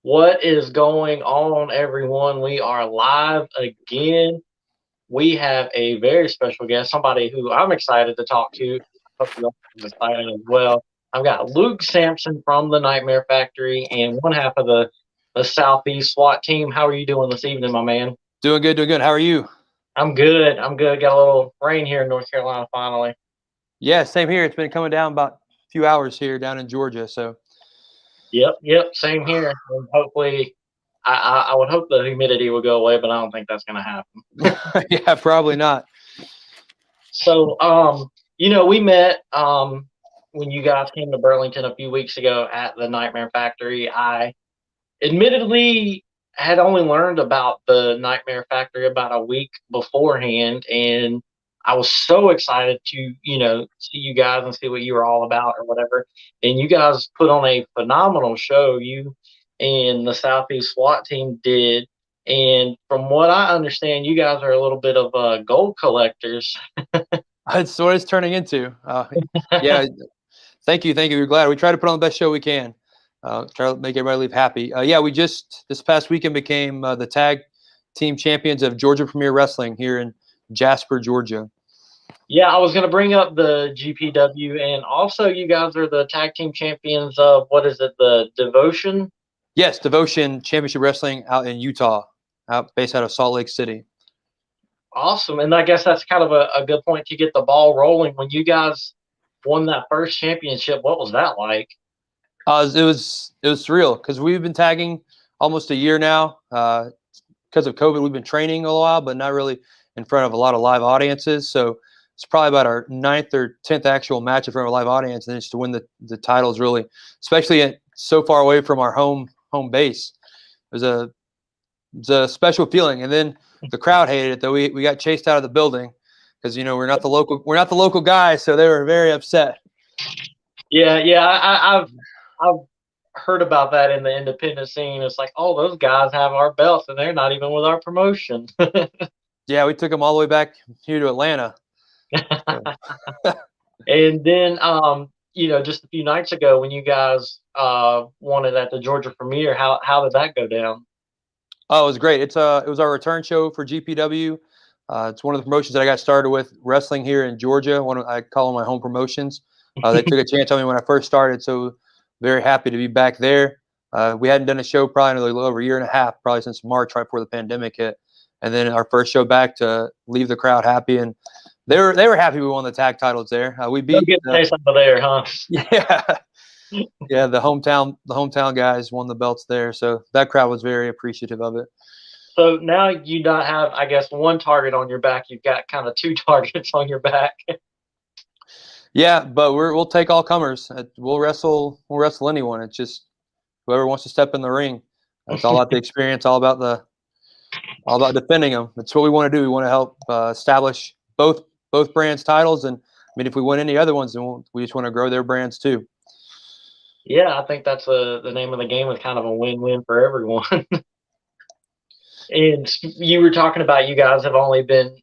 What is going on, everyone? We are live again. We have a very special guest, somebody who I'm excited to talk to. Hope you all are excited as well. I've got Luke Sampson from the Nightmare Factory and one half of the Southeast SWAT team. How are you doing this evening, my man? Doing good, doing good. How are you? I'm good. I'm good. Got a little rain here in North Carolina finally. Yeah, same here. It's been coming down about a few hours here down in Georgia. So, Yep. Same here. And hopefully, I would hope the humidity will go away, but I don't think that's going to happen. yeah, probably not. So, we met when you guys came to Burlington a few weeks ago at the Nightmare Factory. I admittedly had only learned about the Nightmare Factory about a week beforehand, and I was so excited to, see you guys and see what you were all about or whatever. And you guys put on a phenomenal show. You and the Southeast SWAT team did. And from what I understand, you guys are a little bit of gold collectors. That's what it's turning into. Yeah, thank you, thank you. We're glad. We try to put on the best show we can. Try to make everybody leave happy. Yeah, we just this past weekend became the tag team champions of Georgia Premier Wrestling here in Jasper, Georgia. Yeah, I was going to bring up the GPW, and also you guys are the tag team champions of what is it, the Devotion? Yes, Devotion Championship Wrestling out in Utah, based out of Salt Lake City. Awesome, and I guess that's kind of a good point to get the ball rolling. When you guys won that first championship, what was that like? It was surreal because we've been tagging almost a year now. Because of COVID, we've been training a while, but not really in front of a lot of live audiences. So it's probably about our 9th or 10th actual match in front of a live audience, and just to win the titles, really, especially so far away from our home base, it was a special feeling. And then the crowd hated it, though. We got chased out of the building because we're not the local guys, so they were very upset. Yeah, I've heard about that in the independent scene. It's like, oh, those guys have our belts, and they're not even with our promotion. Yeah, we took them all the way back here to Atlanta. And then, just a few nights ago when you guys won it at the Georgia premiere, how did that go down? Oh, it was great. It was our return show for GPW. It's one of the promotions that I got started with wrestling here in Georgia. I call them my home promotions. They took a chance on me when I first started, so very happy to be back there. We hadn't done a show probably in a little over a year and a half, probably since March, right before the pandemic hit. And then our first show back to leave the crowd happy, and they were happy we won the tag titles there. We No beat good taste over there, huh? yeah. Yeah, the hometown guys won the belts there, so that crowd was very appreciative of it. So now you not have, I guess, one target on your back. You've got kind of two targets on your back. Yeah, but we'll take all comers. We'll wrestle anyone. It's just whoever wants to step in the ring. It's all about the experience, all about defending them. That's what we want to do. We want to help establish both brands' titles, and I mean, if we win any other ones, then we just want to grow their brands too. Yeah, I think that's the name of the game is kind of a win-win for everyone. And you were talking about you guys have only been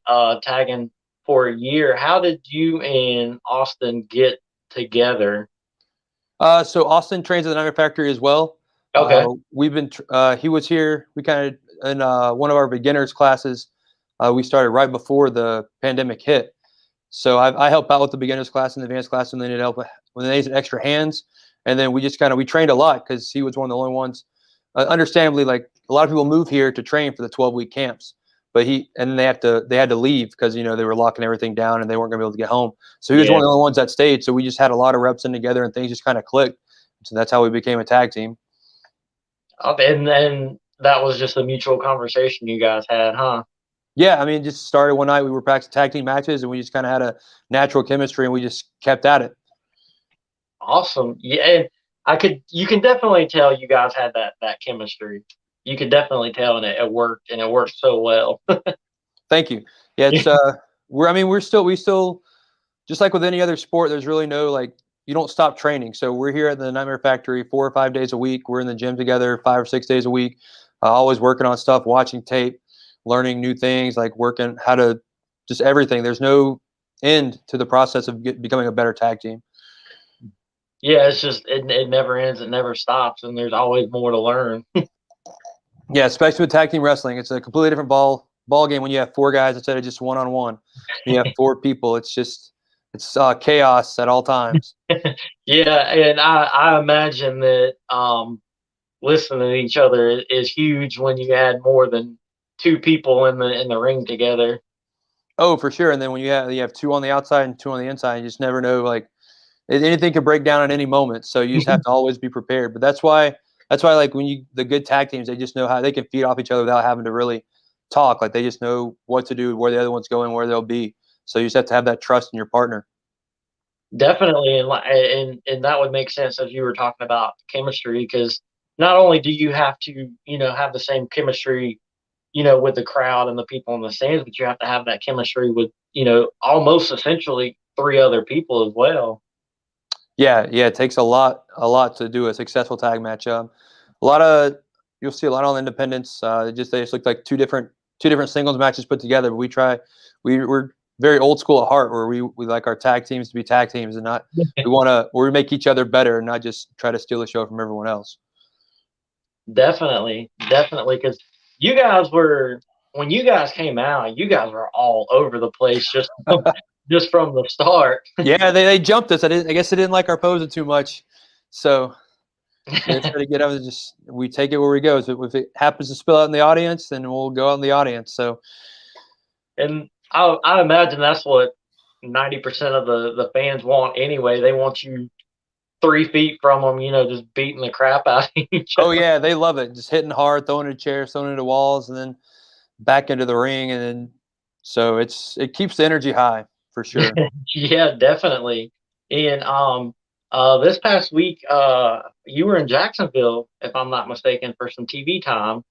tagging for a year. How did you and Austin get together? So Austin trains at the Nightmare Factory as well. Okay. We've been he was here. We kind of in one of our beginners classes. We started right before the pandemic hit. So I help out with the beginners class and the advanced class when they need help when they need extra hands. And then we trained a lot because he was one of the only ones. Understandably, like a lot of people move here to train for the 12-week camps, but they had to leave because they were locking everything down and they weren't going to be able to get home. So he was one of the only ones that stayed. So we just had a lot of reps in together and things just kind of clicked. So that's how we became a tag team. And then that was just a mutual conversation you guys had, huh? Yeah, I mean, just started one night. We were practicing tag team matches, and we just kind of had a natural chemistry, and we just kept at it. Awesome. Yeah, you can definitely tell you guys had that chemistry. You could definitely tell, and it worked, and it worked so well. Thank you. Yeah, it's we still just like with any other sport. There's really no you don't stop training. So we're here at the Nightmare Factory 4 or 5 days a week. We're in the gym together 5 or 6 days a week, always working on stuff, watching tape, learning new things, like working how to just everything. There's no end to the process of becoming a better tag team. Yeah, it's just it never ends, it never stops, and there's always more to learn. Yeah, especially with tag team wrestling, it's a completely different ball game when you have four guys instead of just one on one. You have four people. It's chaos at all times. Yeah, and I imagine that listening to each other is huge when you add more than two people in the ring together. Oh, for sure. And then when you have two on the outside and two on the inside, you just never know. Like anything could break down at any moment, so you just have to always be prepared. But that's why like when you the good tag teams, they just know how they can feed off each other without having to really talk. Like they just know what to do, where the other one's going, where they'll be. So you just have to have that trust in your partner. Definitely, and that would make sense as you were talking about chemistry, because not only do you have to have the same chemistry with the crowd and the people in the stands, but you have to have that chemistry with almost essentially three other people as well. Yeah, yeah, it takes a lot to do a successful tag match. A lot of you'll see a lot on independents. They just look like two different singles matches put together. But we're very old school at heart, where we like our tag teams to be tag teams and not we make each other better and not just try to steal the show from everyone else. Definitely, definitely, because you guys were when you guys came out, you guys were all over the place just from the start. Yeah, they jumped us. I guess they didn't like our posing too much, so they tried to get us. Just we take it where we go. So if it happens to spill out in the audience, then we'll go out in the audience. So And I imagine that's what 90% of the fans want anyway. They want you 3 feet from them, just beating the crap out of each oh other. yeah, they love it. Just hitting hard, throwing into chairs, throwing into walls, and then back into the ring, and then so it keeps the energy high for sure. Yeah, definitely. And this past week, you were in Jacksonville, if I'm not mistaken, for some TV time.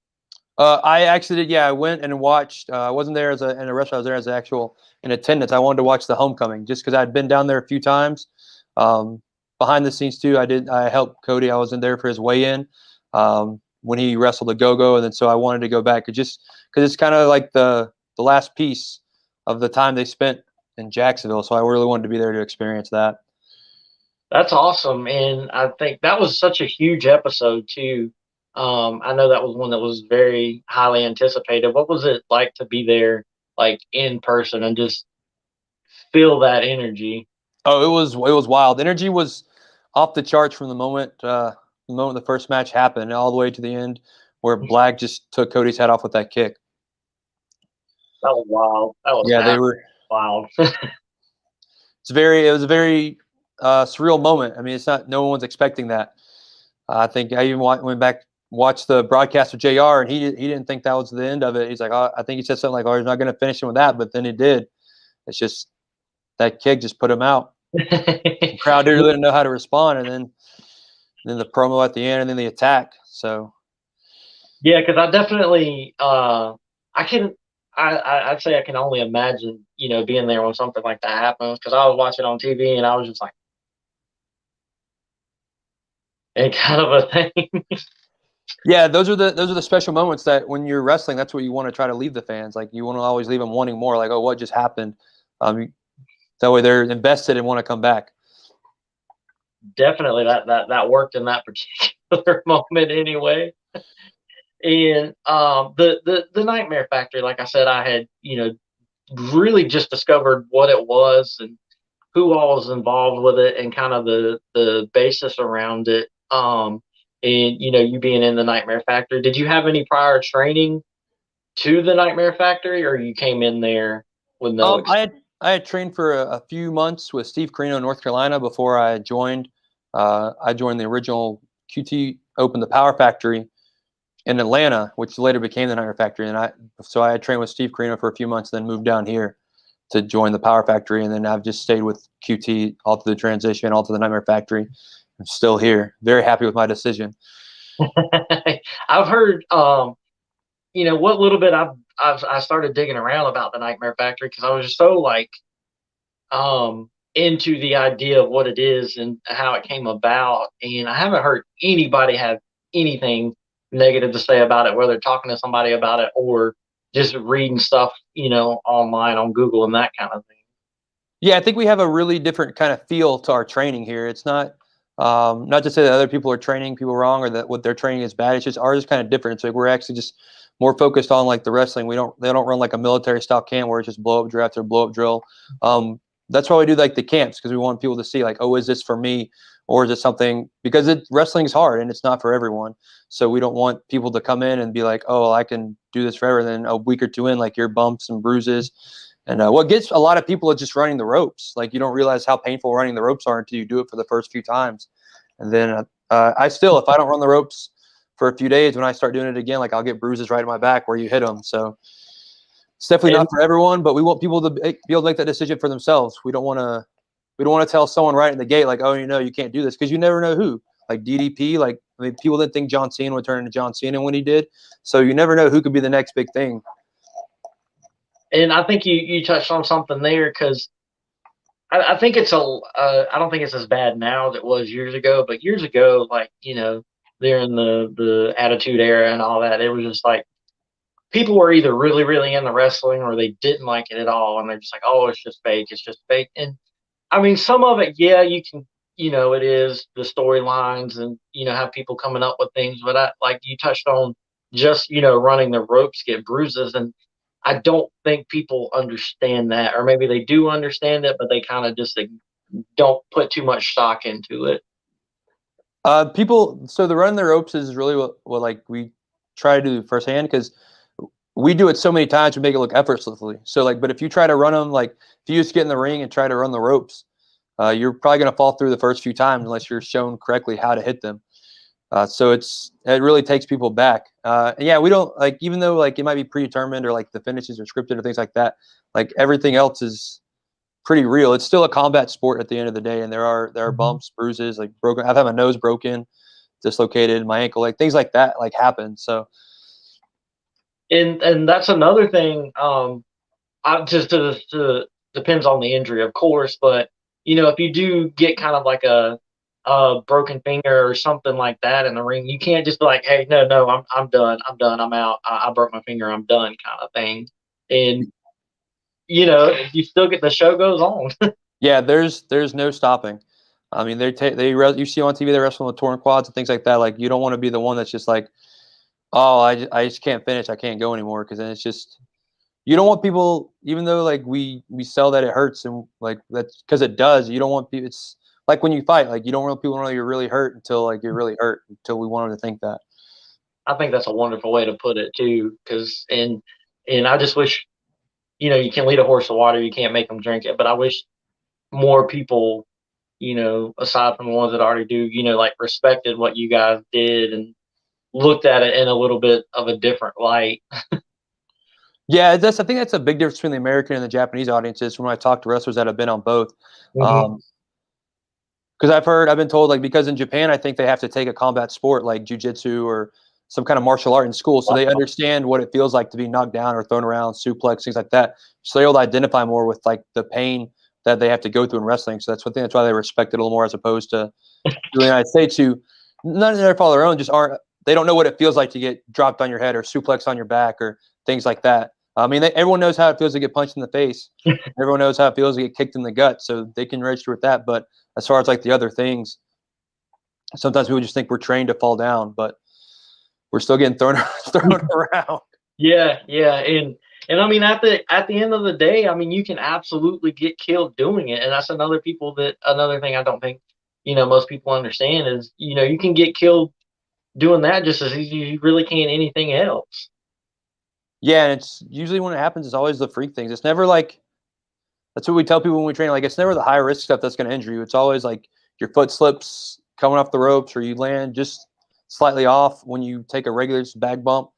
I actually did. Yeah, I went and watched. I wasn't there in a restaurant. I was there as actual in attendance. I wanted to watch the homecoming just because I'd been down there a few times. Um, Behind the scenes too, I helped Cody. I was in there for his weigh-in when he wrestled a go-go, and then so I wanted to go back just because it's kind of like the last piece of the time they spent in Jacksonville. So I really wanted to be there to experience that. That's awesome, and I think that was such a huge episode too. I know that was one that was very highly anticipated. What was it like to be there, like in person, and just feel that energy? Oh, it was wild. Energy was off the charts from the moment the first match happened, all the way to the end, where Black just took Cody's head off with that kick. That was wild. That was Yeah, they absolutely were. wild. It was a very surreal moment. I mean, it's not. No one's expecting that. I think I even went back watched the broadcast with Jr. and he didn't think that was the end of it. He's like, oh, I think he said something like, "Oh, he's not going to finish him with that," but then he did. It's just that kick just put him out. The crowd really didn't know how to respond, and then the promo at the end, and then the attack. So Yeah, because I definitely, I can, I'd say I can only imagine, being there when something like that happens. Because I was watching on TV and I was just like, and kind of a thing. yeah, those are the special moments that when you're wrestling, that's what you want to try to leave the fans. Like you want to always leave them wanting more. Like, oh, what just happened? That way they're invested and want to come back. Definitely, that worked in that particular moment anyway. And the Nightmare Factory, like I said, I had really just discovered what it was and who all was involved with it and kind of the basis around it. And you being in the Nightmare Factory, did you have any prior training to the Nightmare Factory, or you came in there with no Um, I had I had trained for a few months with Steve Carino in North Carolina before I joined. I joined the original QT Open, the Power Factory in Atlanta, which later became the Nightmare Factory. And I had trained with Steve Carino for a few months, then moved down here to join the Power Factory, and then I've just stayed with QT all through the transition, all to the Nightmare Factory. I'm still here. Very happy with my decision. I've heard what little bit I started digging around about the Nightmare Factory because I was just so like into the idea of what it is and how it came about, and I haven't heard anybody have anything negative to say about it, whether talking to somebody about it or just reading stuff, online on Google and that kind of thing. Yeah, I think we have a really different kind of feel to our training here. It's not Not to say that other people are training people wrong or that what they're training is bad. It's just ours is kind of different. It's like we're actually just more focused on like the wrestling. They don't run like a military style camp where it's just blow up drill after blow up drill. That's why we do like the camps, because we want people to see like, oh, is this for me, or is it something, because wrestling is hard and it's not for everyone. So we don't want people to come in and be like, oh, I can do this forever. And then a week or two in, like your bumps and bruises. And what gets a lot of people is just running the ropes. Like you don't realize how painful running the ropes are until you do it for the first few times. And then I still, if I don't run the ropes for a few days, when I start doing it again, like I'll get bruises right in my back where you hit them. So it's definitely not for everyone, but we want people to be able to make that decision for themselves. We don't want to tell someone right in the gate, like, oh, you can't do this, because you never know who. Like DDP, like, I mean, people didn't think John Cena would turn into John Cena when he did. So you never know who could be the next big thing. And I think you touched on something there, because I think it's I don't think it's as bad now as it was years ago, but years ago, like, during the Attitude Era and all that, it was just like people were either really, really into wrestling or they didn't like it at all. And they're just like, oh, it's just fake. It's just fake. And I mean, some of it, yeah, you can, it is the storylines and, have people coming up with things. But like you touched on, just, running the ropes, get bruises. And I don't think people understand that, or maybe they do understand it, but they kind of just don't put too much stock into it. So the running the ropes is really what like we try to do firsthand, because we do it so many times, we make it look effortlessly. So like, but if you try to run them, like if you just get in the ring and try to run the ropes, you're probably going to fall through the first few times unless you're shown correctly how to hit them. So it really takes people back. Yeah, we don't like, even though like it might be predetermined or like the finishes are scripted or things like that, like everything else is pretty real. It's still a combat sport at the end of the day. And there are bumps, bruises, like broken. I've had my nose broken, dislocated, my ankle, like things like that, like happen. So. And that's another thing. I just depends on the injury, of course, but if you do get kind of like a broken finger or something like that in the ring, you can't just be like, hey, no, I'm done, I'm out, I broke my finger, I'm done, kind of thing. And you still get, the show goes on. Yeah, there's no stopping. I mean, you see on TV they wrestle with torn quads and things like that. Like you don't want to be the one that's just like, oh, I just can't finish, I can't go anymore, because then it's just, you don't want people, even though like we sell that it hurts, and like that's because it does. You don't want people. It's like when you fight, like you don't want people to know you're really hurt until like you're really hurt, until we want them to think that. I think that's a wonderful way to put it too, because and I just wish, you can lead a horse to water, you can't make them drink it, but I wish more people, aside from the ones that already do, like respected what you guys did and looked at it in a little bit of a different light. Yeah, I think that's a big difference between the American and the Japanese audiences. When I talk to wrestlers that have been on both, because I've been told, like, because in Japan, I think they have to take a combat sport like jujitsu or some kind of martial art in school, so they understand what it feels like to be knocked down or thrown around, suplex, things like that. So they're able to identify more with like the pain that they have to go through in wrestling. So that's why they respect it a little more, as opposed to the United States, who none of their fault of their own, just aren't. They don't know what it feels like to get dropped on your head or suplex on your back or things like that. I mean, everyone knows how it feels to get punched in the face. Everyone knows how it feels to get kicked in the gut, so they can register with that. But as far as like the other things, sometimes people just think we're trained to fall down, but we're still getting thrown around. Yeah, and I mean, at the end of the day, I mean, you can absolutely get killed doing it, and that's another thing I don't think most people understand is you can get killed doing that just as easy as you really can anything else. Yeah, and it's usually when it happens, it's always the freak things. It's never like, that's what we tell people when we train. Like, it's never the high risk stuff that's going to injure you. It's always like your foot slips coming off the ropes, or you land just slightly off when you take a regular bag bump.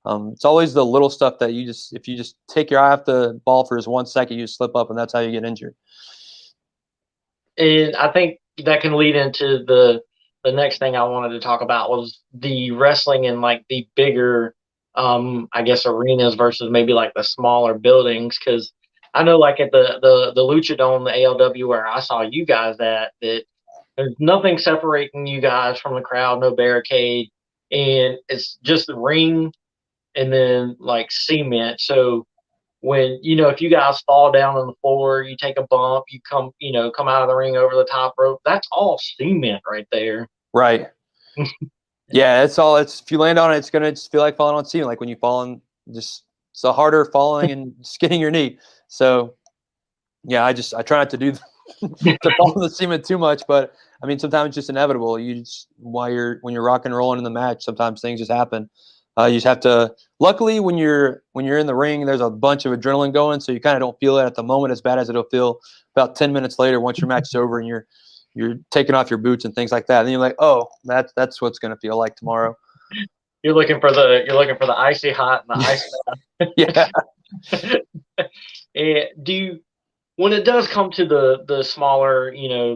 It's always the little stuff that if you just take your eye off the ball for just 1 second, you slip up, and that's how you get injured. And I think that can lead into the next thing I wanted to talk about, was the wrestling in like the bigger, I guess, arenas versus maybe like the smaller buildings. Because I know, like at the Lucha Dome, the ALW, where I saw you guys at, that there's nothing separating you guys from the crowd, no barricade, and it's just the ring and then like cement. So when, if you guys fall down on the floor, you take a bump, you come out of the ring over the top rope, that's all cement right there. Right. Yeah, it's all. It's if you land on it, it's gonna just feel like falling on cement. Like when you fall on, just it's a harder falling and skinning your knee. So yeah, I try not to do to fall in the cement too much, but I mean sometimes it's just inevitable. You just when you're rock and rolling in the match, sometimes things just happen. You just have to. Luckily, when you're in the ring, there's a bunch of adrenaline going, so you kind of don't feel it at the moment as bad as it'll feel about 10 minutes later once your match is over and you're taking off your boots and things like that. And then you're like, oh, that's what's gonna feel like tomorrow. You're looking for the icy hot and the ice bath. Yeah. And when it does come to the smaller,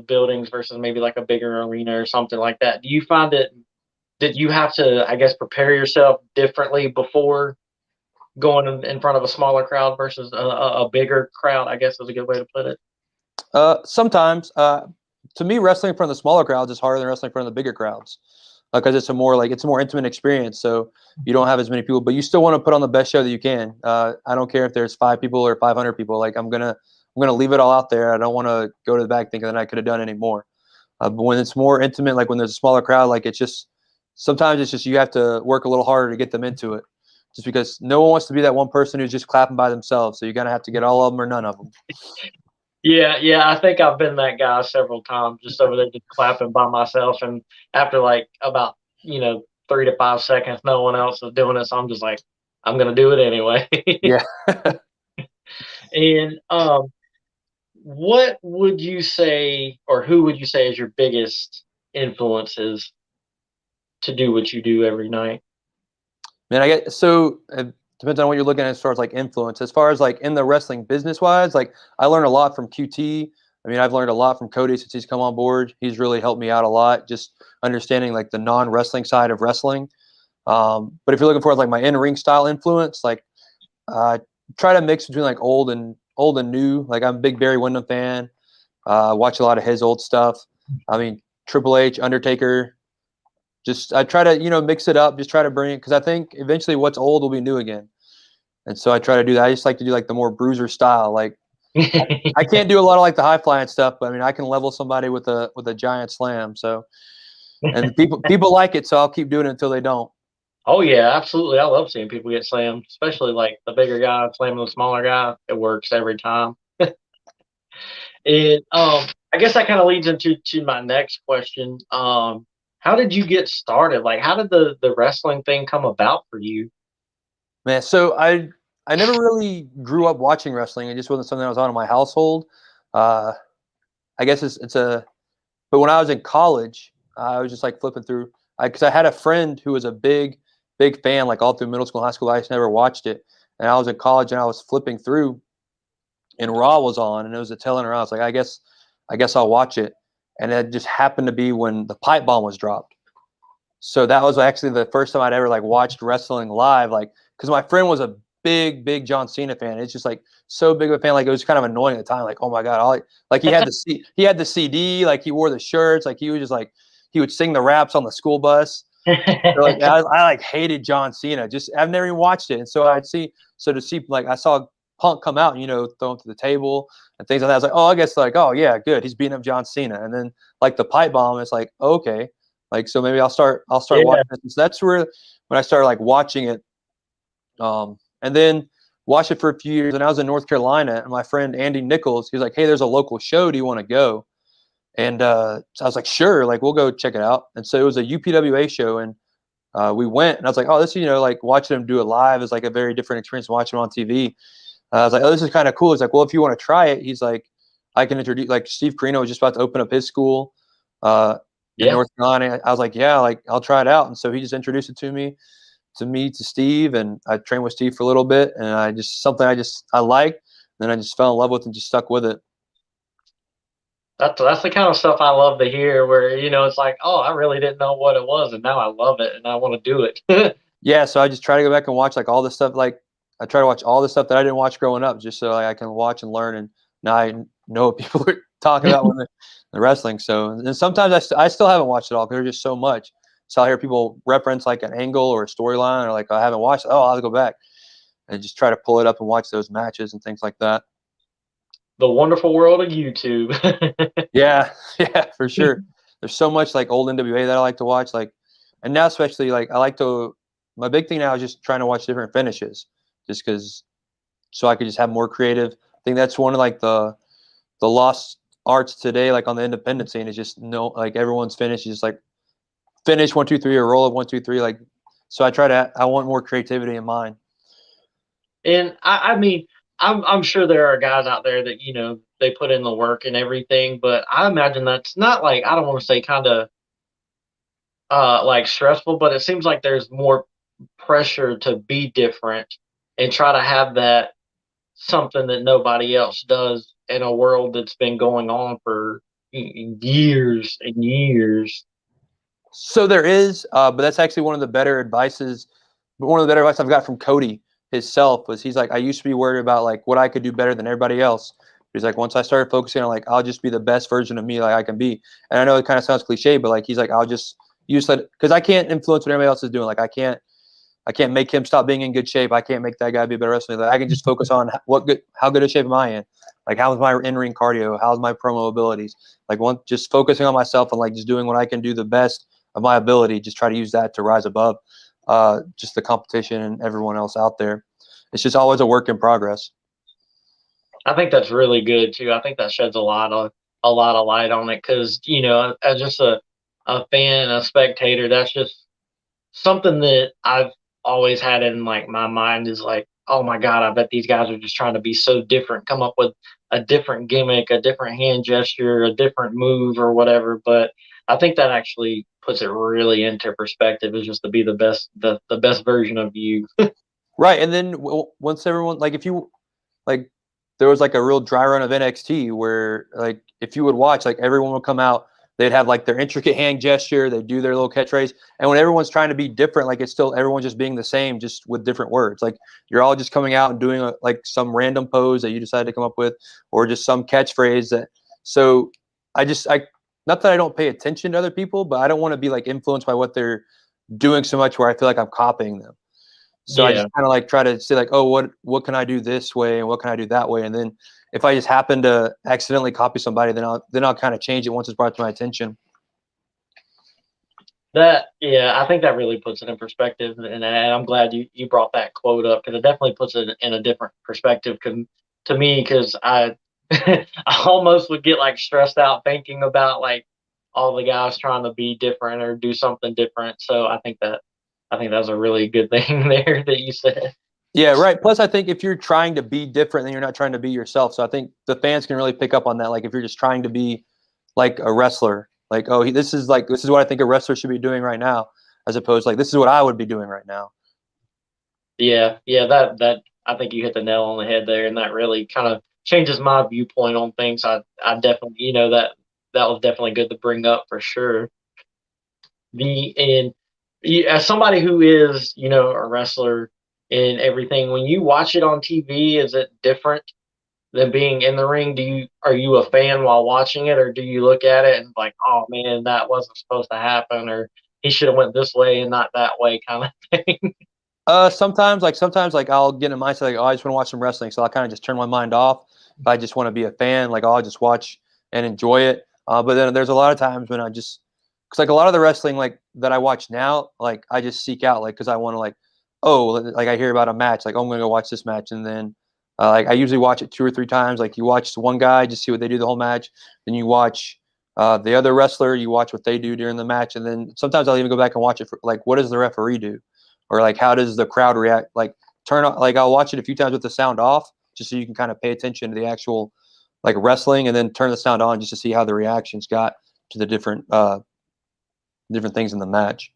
buildings versus maybe like a bigger arena or something like that, do you find that you have to, I guess, prepare yourself differently before going in front of a smaller crowd versus a bigger crowd, I guess is a good way to put it? Sometimes. To me, wrestling in front of the smaller crowds is harder than wrestling in front of the bigger crowds because it's a more intimate experience. So you don't have as many people, but you still want to put on the best show that you can. I don't care if there's 5 people or 500 people. Like I'm gonna leave it all out there. I don't want to go to the back thinking that I could have done any more. But when it's more intimate, like when there's a smaller crowd, like sometimes it's just you have to work a little harder to get them into it. Just because no one wants to be that one person who's just clapping by themselves. So you're gonna have to get all of them or none of them. Yeah, I think I've been that guy several times, just over there just clapping by myself, and after like about 3 to 5 seconds, no one else is doing it, so I'm just like, I'm gonna do it anyway. Yeah. And what would you say, or who would you say is your biggest influences to do what you do every night? Man, it depends on what you're looking at as far as like influence. As far as like in the wrestling business wise, like I learned a lot from QT. I mean, I've learned a lot from Cody since he's come on board. He's really helped me out a lot, just understanding like the non-wrestling side of wrestling. But if you're looking for like my in-ring style influence, like try to mix between like old and new. Like I'm a big Barry Windham fan. Watch a lot of his old stuff. I mean, Triple H, Undertaker. Just I try to mix it up. Just try to bring it because I think eventually what's old will be new again. And so I try to do that. I just like to do like the more bruiser style. Like I can't do a lot of like the high flying stuff, but I mean I can level somebody with a giant slam. So and people like it, so I'll keep doing it until they don't. Oh yeah, absolutely. I love seeing people get slammed, especially like the bigger guy slamming the smaller guy. It works every time. And I guess that kind of leads into my next question. How did you get started? Like, how did the wrestling thing come about for you? Man, so I never really grew up watching wrestling. It just wasn't something that was on in my household. Uh, I guess but when I was in college, I was just like flipping through because I had a friend who was a big fan, like all through middle school and high school. I just never watched it, and I was in college and I was flipping through, and Raw was on, and it was a telling her. I was like, I guess I'll watch it, and it just happened to be when the pipe bomb was dropped. So that was actually the first time I'd ever like watched wrestling live, like because my friend was a big John Cena fan. It's just like so big of a fan, like it was kind of annoying at the time. Like, oh my god, like he had the CD, like he wore the shirts, like he was just like he would sing the raps on the school bus. So, like I like hated John Cena. Just I've never even watched it, and so to see like I saw Punk come out, throw him to the table and things like that. I was like, oh, I guess like, oh yeah, good, he's beating up John Cena, and then like the pipe bomb, it's like okay, like so maybe I'll start Yeah. watching it. So that's where when I started like watching it, and then watched it for a few years. And I was in North Carolina, and my friend Andy Nichols, he was like, hey, there's a local show. Do you want to go? And so I was like, sure, like we'll go check it out. And so it was a UPWA show, and we went, and I was like, oh, this like watching him do it live is like a very different experience than watching him on TV. I was like, oh, this is kind of cool. He's like, well, if you want to try it, he's like, I can introduce. Like Steve Carino was just about to open up his school in North Carolina. I was like, yeah, like I'll try it out. And so he just introduced it to me, to Steve, and I trained with Steve for a little bit, and I liked. Then I just fell in love with it and just stuck with it. That's the kind of stuff I love to hear. Where it's like, oh, I really didn't know what it was, and now I love it, and I want to do it. Yeah, so I just try to go back and watch like all the stuff. Like I try to watch all the stuff that I didn't watch growing up, just so like, I can watch and learn. And now I know what people are talking about when they're wrestling. So and sometimes I still haven't watched it all because there's just so much. So I hear people reference like an angle or a storyline, or like I haven't watched it. Oh, I'll have to go back. and just try to pull it up and watch those matches and things like that. The wonderful world of YouTube. Yeah, yeah, for sure. There's so much like old NWA that I like to watch, like, and now especially like I like to. My big thing now is just trying to watch different finishes, just because, so I could just have more creative. I think that's one of like the lost arts today, like on the independent scene, is just no, like everyone's finish is just like finish 1 2 3 or roll up 1 2 3. Like, so I want more creativity in mine. And I mean, I'm sure there are guys out there that, you know, they put in the work and everything, but I imagine that's not like, I don't want to say kind of like stressful, but it seems like there's more pressure to be different and try to have that something that nobody else does in a world that's been going on for years and years. So there is, but that's actually one of the better advices. But one of the better advice I've got from Cody himself was, he's like, I used to be worried about like what I could do better than everybody else. He's like, once I started focusing on like, I'll just be the best version of me like I can be. And I know it kind of sounds cliche, but like he's like, I'll just use that, because I can't influence what everybody else is doing. Like I can't make him stop being in good shape. I can't make that guy be a better wrestler. Like, I can just focus on how good a shape am I in? Like, how's my in-ring cardio? How's my promo abilities? Like, just focusing on myself and like just doing what I can do the best of my ability. Just try to use that to rise above just the competition and everyone else out there. It's just always a work in progress. I think that's really good too. I think that sheds a lot of light on it because, you know, as just a fan, a spectator, that's just something that I've always had in like my mind is like, oh my God, I bet these guys are just trying to be so different, come up with a different gimmick, a different hand gesture, a different move or whatever. But I think that actually puts it really into perspective, is just to be the best, the best version of you. Right. And then once everyone, like, if you, like, there was like a real dry run of NXT where, like, if you would watch, like, everyone would come out, they'd have like their intricate hand gesture, they do their little catchphrase, and when everyone's trying to be different, like, it's still everyone just being the same, just with different words. Like, you're all just coming out and doing like some random pose that you decided to come up with, or just some catchphrase that. So I not that I don't pay attention to other people, but I don't want to be like influenced by what they're doing so much where I feel like I'm copying them. So I Yeah. just kind of like try to say like, oh, what can I do this way and what can I do that way? And then if I just happen to accidentally copy somebody, then I'll kind of change it once it's brought to my attention. I think that really puts it in perspective, and I'm glad you brought that quote up because it definitely puts it in a different perspective to me, because I I almost would get like stressed out thinking about like all the guys trying to be different or do something different. So I think that's a really good thing there that you said. Yeah, right. Plus, I think if you're trying to be different, then you're not trying to be yourself. So I think the fans can really pick up on that. Like, if you're just trying to be like a wrestler, like, oh, this is what I think a wrestler should be doing right now, as opposed to like, this is what I would be doing right now. Yeah, that I think you hit the nail on the head there, and that really kind of changes my viewpoint on things. I definitely, you know, that was definitely good to bring up for sure. And as somebody who is, you know, a wrestler and everything, when you watch it on TV, is it different than being in the ring? Are you a fan while watching it, or do you look at it and like, oh man, that wasn't supposed to happen, or he should have went this way and not that way, kind of thing? Sometimes like I'll get in a mindset like, oh, I just want to watch some wrestling, so I'll kind of just turn my mind off. If I just want to be a fan, like, oh, I'll just watch and enjoy it. But then there's a lot of times when because like a lot of the wrestling like that I watch now, like I just seek out like because I want to like, oh, like I hear about a match, like, oh, I'm gonna go watch this match, and then like I usually watch it 2 or 3 times. Like, you watch one guy, just see what they do the whole match, then you watch the other wrestler, you watch what they do during the match, and then sometimes I'll even go back and watch it for like, what does the referee do? Or like, how does the crowd react? Like, I'll watch it a few times with the sound off, just so you can kind of pay attention to the actual like wrestling, and then turn the sound on just to see how the reactions got to the different things in the match.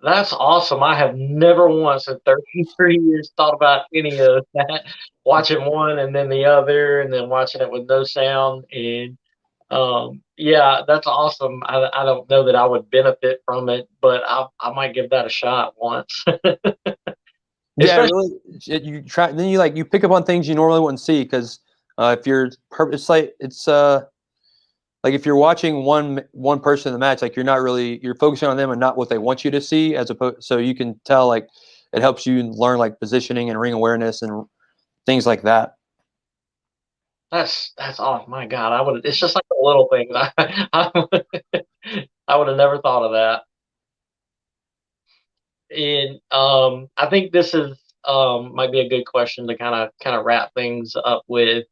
That's awesome. I have never once in 33 years thought about any of that. Watching one and then the other, and then watching it with no sound. And yeah, that's awesome. I don't know that I would benefit from it, but I might give that a shot once. Yeah, Especially, really. You try, then you pick up on things you normally wouldn't see, because if you're, it's like if you're watching one person in the match, like you're focusing on them and not what they want you to see, as opposed, so you can tell like it helps you learn like positioning and ring awareness and things like that. That's oh my God. It's just like the little things. I would have never thought of that. And I think this is might be a good question to kind of wrap things up with.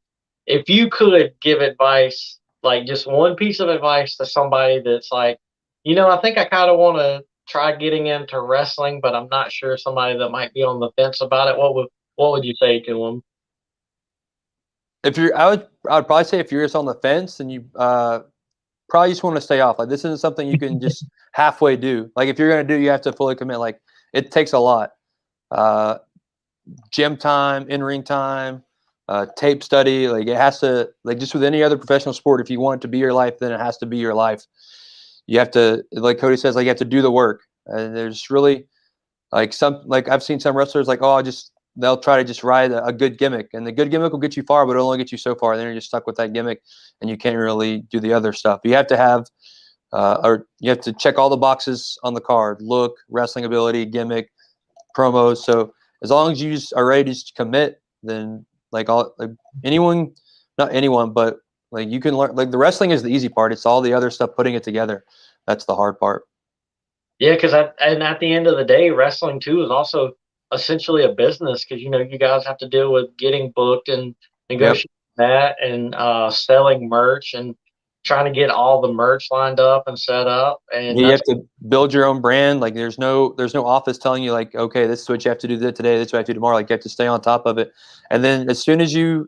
If you could give advice, like just one piece of advice to somebody that's like, I think I kind of want to try getting into wrestling, but I'm not sure, somebody that might be on the fence about it, what would you say to them? If you're, I would probably say if you're just on the fence and you probably just want to stay off. Like this isn't something you can just halfway do. Like if you're gonna do, you have to fully commit. Like it takes a lot. Uh, Gym time, in ring time, tape study. Like it has to, like just with any other professional sport, if you want it to be your life, then it has to be your life. You have to, like Cody says, like you have to do the work. And there's really like I've seen some wrestlers like, oh, they'll try to just ride a good gimmick, and the good gimmick will get you far, but it'll only get you so far. Then you're just stuck with that gimmick, and you can't really do the other stuff. You have to have, or you have to check all the boxes on the card: look, wrestling ability, gimmick, promos. So as long as you just are ready to just commit, then like anyone, not anyone, but like you can learn. Like the wrestling is the easy part. It's all the other stuff, putting it together. That's the hard part. Yeah, because and at the end of the day, wrestling too is also essentially a business, because you guys have to deal with getting booked and Yep. negotiating that, and selling merch and trying to get all the merch lined up and set up, and You that's have to build your own brand. Like there's no office telling you like, okay, this is what you have to do today. This is what you have to do tomorrow. Like you have to stay on top of it. And then as soon as you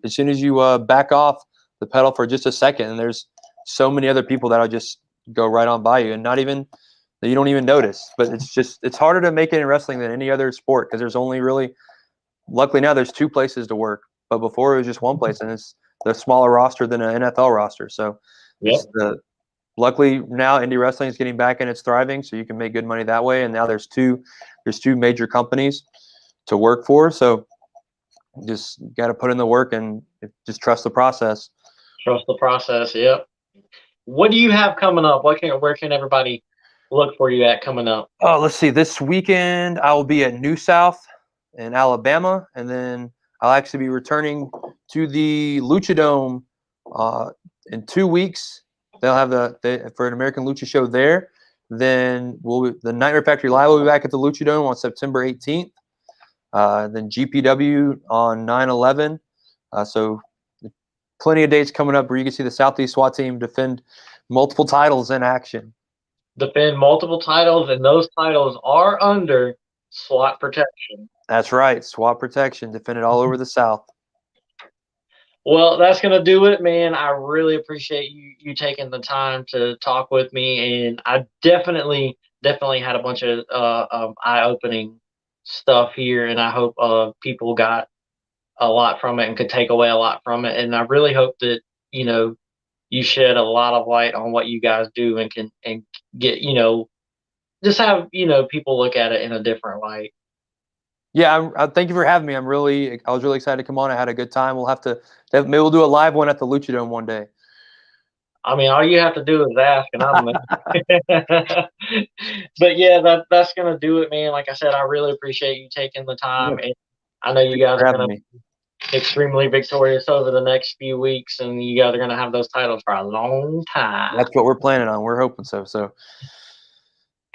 back off the pedal for just a second, and there's so many other people that'll just go right on by you, and not even that you don't even notice. But it's harder to make it in wrestling than any other sport, because there's only really, luckily now there's two places to work. But before it was just one place, and it's the smaller roster than an NFL roster. So yep. it's the luckily now indie wrestling is getting back and it's thriving, so you can make good money that way. And now there's two major companies to work for, so just got to put in the work and just trust the process. Trust the process. Yep. What do you have coming up? Where can everybody look for you at coming up? Oh, let's see, this weekend I will be at New South in Alabama, and then I'll actually be returning to the Lucha Dome in 2 weeks. They'll have for an American Lucha show there. Then the Nightmare Factory Live will be back at the Lucha Dome on September 18th. Then GPW on 9/11. So plenty of dates coming up where you can see the Southeast SWAT team defend multiple titles in action. Defend multiple titles, and those titles are under SWAT protection. That's right, SWAT protection, defended all over the South. Well, that's gonna do it, man. I really appreciate you taking the time to talk with me, and I definitely had a bunch of eye-opening stuff here, and I hope people got a lot from it and could take away a lot from it. And I really hope that you shed a lot of light on what you guys do, and can get just have people look at it in a different light. Yeah, thank you for having me. I was really excited to come on. I had a good time. Maybe we'll do a live one at the Lucha Dome one day. I mean, all you have to do is ask, and I'm but yeah, that's gonna do it, man. Like I said, I really appreciate you taking the time, and I know you guys are gonna be extremely victorious over the next few weeks, and you guys are gonna have those titles for a long time. That's what we're planning on. We're hoping so.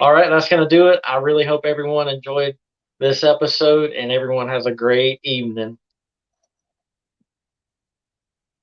All right, that's gonna do it. I really hope everyone enjoyed this episode, and everyone has a great evening.